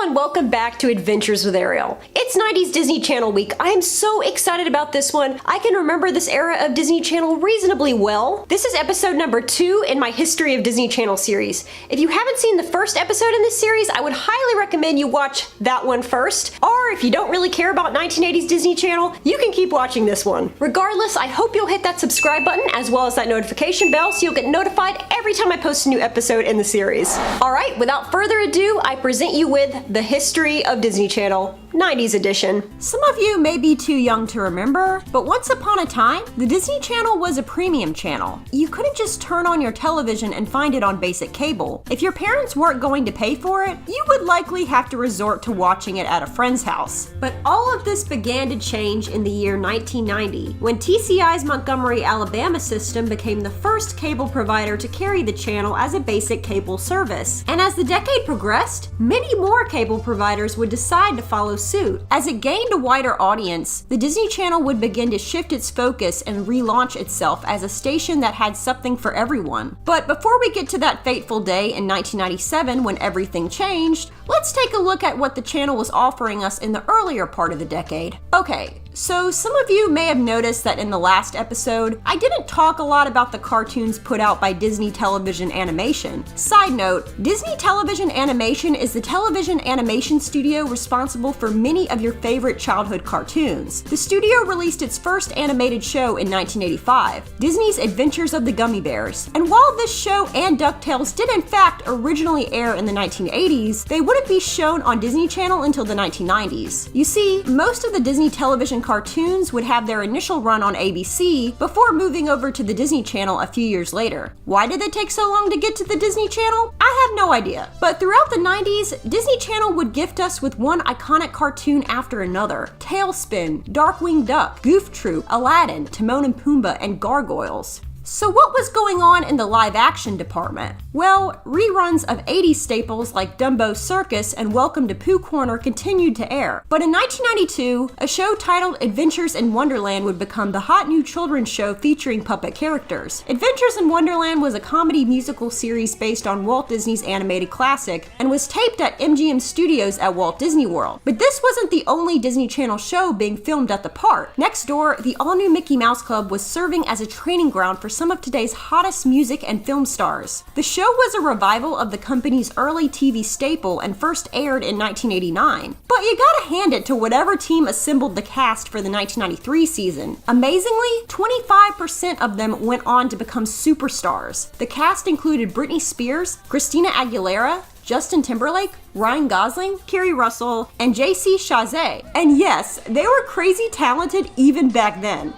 everyone, welcome back to Adventures with Ariel. It's 90s Disney Channel week. I am so excited about this one. I can remember this era of Disney Channel reasonably well. This is episode number 2 in my History of Disney Channel series. If you haven't seen the first episode in this series, I would highly recommend you watch that one first. Or if you don't really care about 1980s Disney Channel, you can keep watching this one. Regardless, I hope you'll hit that subscribe button as well as that notification bell so you'll get notified every time I post a new episode in the series. Alright, without further ado, I present you with the History of Disney Channel, 90s edition. Some of you may be too young to remember, but once upon a time, the Disney Channel was a premium channel. You couldn't just turn on your television and find it on basic cable. If your parents weren't going to pay for it, you would likely have to resort to watching it at a friend's house. But all of this began to change in the year 1990, when TCI's Montgomery, Alabama system became the first cable provider to carry the channel as a basic cable service. And as the decade progressed, many more cable providers would decide to follow suit. As it gained a wider audience, the Disney Channel would begin to shift its focus and relaunch itself as a station that had something for everyone. But before we get to that fateful day in 1997 when everything changed, let's take a look at what the channel was offering us in the earlier part of the decade. Okay, so some of you may have noticed that in the last episode, I didn't talk a lot about the cartoons put out by Disney Television Animation. Side note, Disney Television Animation is the television animation studio responsible for many of your favorite childhood cartoons. The studio released its first animated show in 1985, Disney's Adventures of the Gummy Bears. And while this show and DuckTales did in fact originally air in the 1980s, they wouldn't be shown on Disney Channel until the 1990s. You see, most of the Disney television cartoons would have their initial run on ABC before moving over to the Disney Channel a few years later. Why did they take so long to get to the Disney Channel? I have no idea. But throughout the 90s, Disney Channel would gift us with one iconic cartoon after another. Tailspin, Darkwing Duck, Goof Troop, Aladdin, Timon and Pumbaa, and Gargoyles. So what was going on in the live action department? Well, reruns of 80s staples like Dumbo's Circus and Welcome to Pooh Corner continued to air. But in 1992, a show titled Adventures in Wonderland would become the hot new children's show featuring puppet characters. Adventures in Wonderland was a comedy musical series based on Walt Disney's animated classic and was taped at MGM Studios at Walt Disney World. But this wasn't the only Disney Channel show being filmed at the park. Next door, the all-new Mickey Mouse Club was serving as a training ground for some of today's hottest music and film stars. The show was a revival of the company's early TV staple and first aired in 1989. But you gotta hand it to whatever team assembled the cast for the 1993 season. Amazingly, 25% of them went on to become superstars. The cast included Britney Spears, Christina Aguilera, Justin Timberlake, Ryan Gosling, Kerry Russell, and JC Chasez. And yes, they were crazy talented even back then.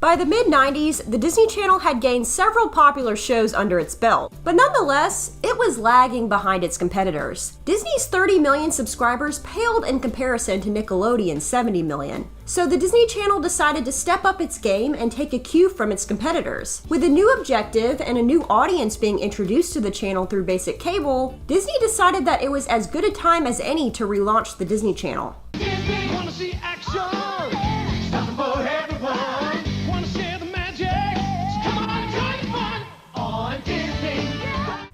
By the mid-90s, the Disney Channel had gained several popular shows under its belt, but nonetheless, it was lagging behind its competitors. Disney's 30 million subscribers paled in comparison to Nickelodeon's 70 million. So the Disney Channel decided to step up its game and take a cue from its competitors. With a new objective and a new audience being introduced to the channel through basic cable, Disney decided that it was as good a time as any to relaunch the Disney Channel. Wanna see action? Something for everyone. Wanna share the magic? So come on, join the fun on Disney.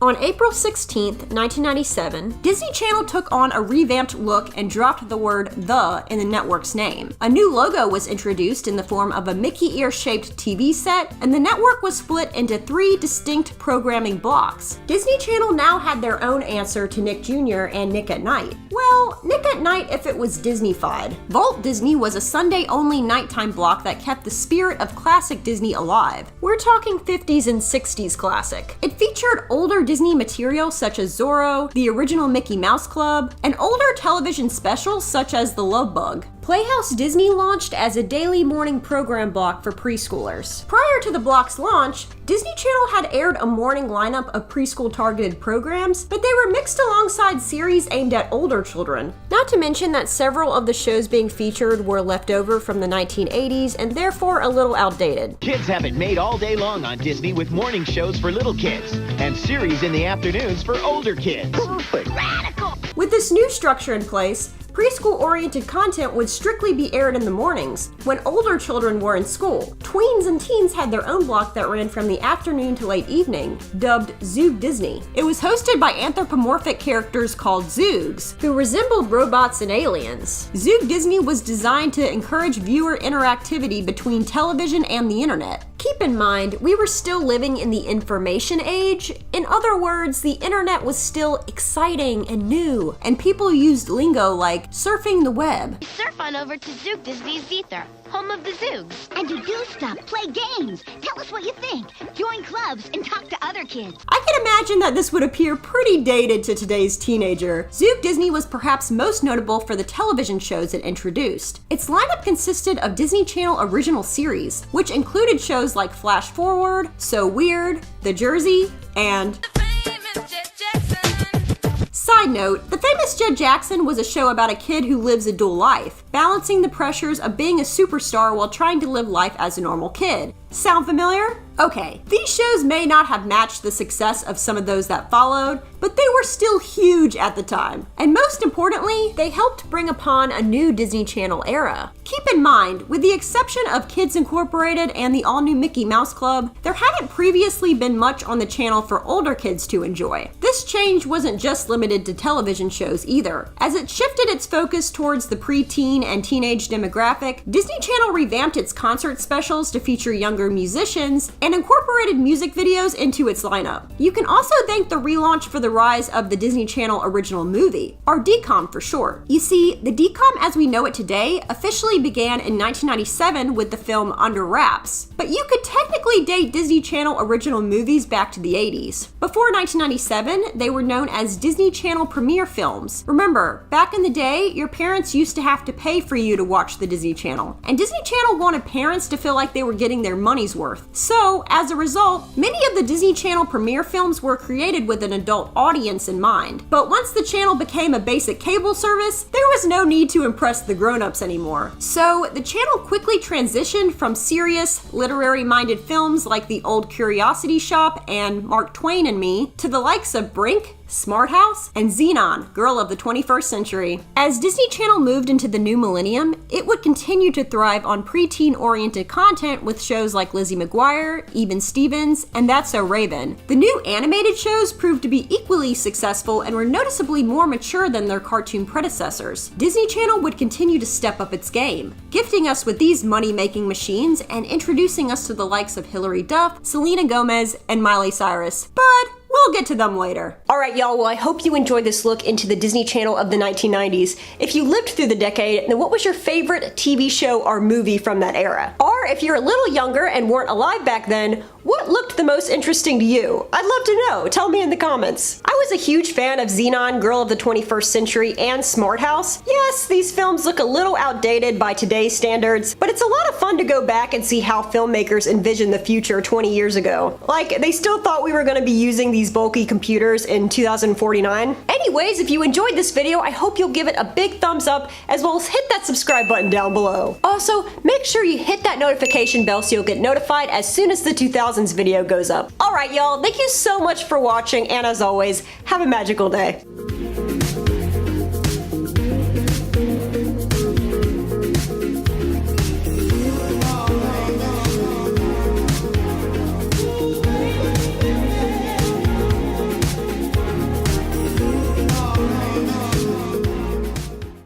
On April 16th, 1997, Disney Channel took on a revamped look and dropped the word "the" in the network's name. A new logo was introduced in the form of a Mickey ear-shaped TV set, and the network was split into 3 distinct programming blocks. Disney Channel now had their own answer to Nick Jr. and Nick at Night. Well, Nick at Night if it was Disney-fied. Vault Disney was a Sunday-only nighttime block that kept the spirit of classic Disney alive. We're talking 50s and 60s classic. It featured older Disney material such as Zorro, the original Mickey Mouse Club, and older television specials such as The Love Bug. Playhouse Disney launched as a daily morning program block for preschoolers. Prior to the block's launch, Disney Channel had aired a morning lineup of preschool targeted programs, but they were mixed alongside series aimed at older children. Not to mention that several of the shows being featured were left over from the 1980s and therefore a little outdated. Kids have it made all day long on Disney with morning shows for little kids and series in the afternoons for older kids. Perfect. Radical. With this new structure in place, Preschool-oriented content would strictly be aired in the mornings, when older children were in school. Tweens and teens had their own block that ran from the afternoon to late evening, dubbed Zoog Disney. It was hosted by anthropomorphic characters called Zoogs, who resembled robots and aliens. Zoog Disney was designed to encourage viewer interactivity between television and the internet. Keep in mind, we were still living in the information age. In other words, the internet was still exciting and new, and people used lingo like surfing the web. Surf on over to Zoog Disney's Ether, home of the Zoogs. And you do stuff, play games. Tell us what you think. Join clubs and talk to other kids. I can imagine that this would appear pretty dated to today's teenager. Zoog Disney was perhaps most notable for the television shows it introduced. Its lineup consisted of Disney Channel original series, which included shows like Flash Forward, So Weird, The Jersey, and Side note, The Famous Jed Jackson was a show about a kid who lives a dual life, balancing the pressures of being a superstar while trying to live life as a normal kid. Sound familiar? Okay, these shows may not have matched the success of some of those that followed, but they were still huge at the time. And most importantly, they helped bring upon a new Disney Channel era. Keep in mind, with the exception of Kids Incorporated and the all-new Mickey Mouse Club, there hadn't previously been much on the channel for older kids to enjoy. This change wasn't just limited to television shows either. As it shifted its focus towards the preteen and teenage demographic, Disney Channel revamped its concert specials to feature younger musicians and incorporated music videos into its lineup. You can also thank the relaunch for the rise of the Disney Channel original movie, or DCOM for short. You see, the DCOM as we know it today officially began in 1997 with the film Under Wraps, but you could technically date Disney Channel original movies back to the 80s. Before 1997, they were known as Disney Channel premiere films. Remember, back in the day, your parents used to have to pay for you to watch the Disney Channel, and Disney Channel wanted parents to feel like they were getting their money's worth. So, as a result, many of the Disney Channel premiere films were created with an adult audience in mind. But once the channel became a basic cable service, there was no need to impress the grown-ups anymore. So, the channel quickly transitioned from serious, literary-minded films like The Old Curiosity Shop and Mark Twain and Me to the likes of Brink, Smart House, and Xenon, Girl of the 21st Century. As Disney Channel moved into the new millennium, it would continue to thrive on preteen-oriented content with shows like Lizzie McGuire, Even Stevens, and That's So Raven. The new animated shows proved to be equally successful and were noticeably more mature than their cartoon predecessors. Disney Channel would continue to step up its game, gifting us with these money-making machines and introducing us to the likes of Hilary Duff, Selena Gomez, and Miley Cyrus. But we'll get to them later. Alright y'all, well I hope you enjoyed this look into the Disney Channel of the 1990s. If you lived through the decade, then what was your favorite TV show or movie from that era? Or if you're a little younger and weren't alive back then, what looked the most interesting to you? I'd love to know, tell me in the comments. I was a huge fan of Xenon, Girl of the 21st Century, and Smart House. Yes, these films look a little outdated by today's standards, but it's a lot of fun to go back and see how filmmakers envisioned the future 20 years ago. Like, they still thought we were going to be using these bulky computers in 2049. Anyways, if you enjoyed this video, I hope you'll give it a big thumbs up, as well as hit that subscribe button down below. Also, make sure you hit that notification bell so you'll get notified as soon as the 2000s video goes up. Alright y'all, thank you so much for watching, and as always, have a magical day.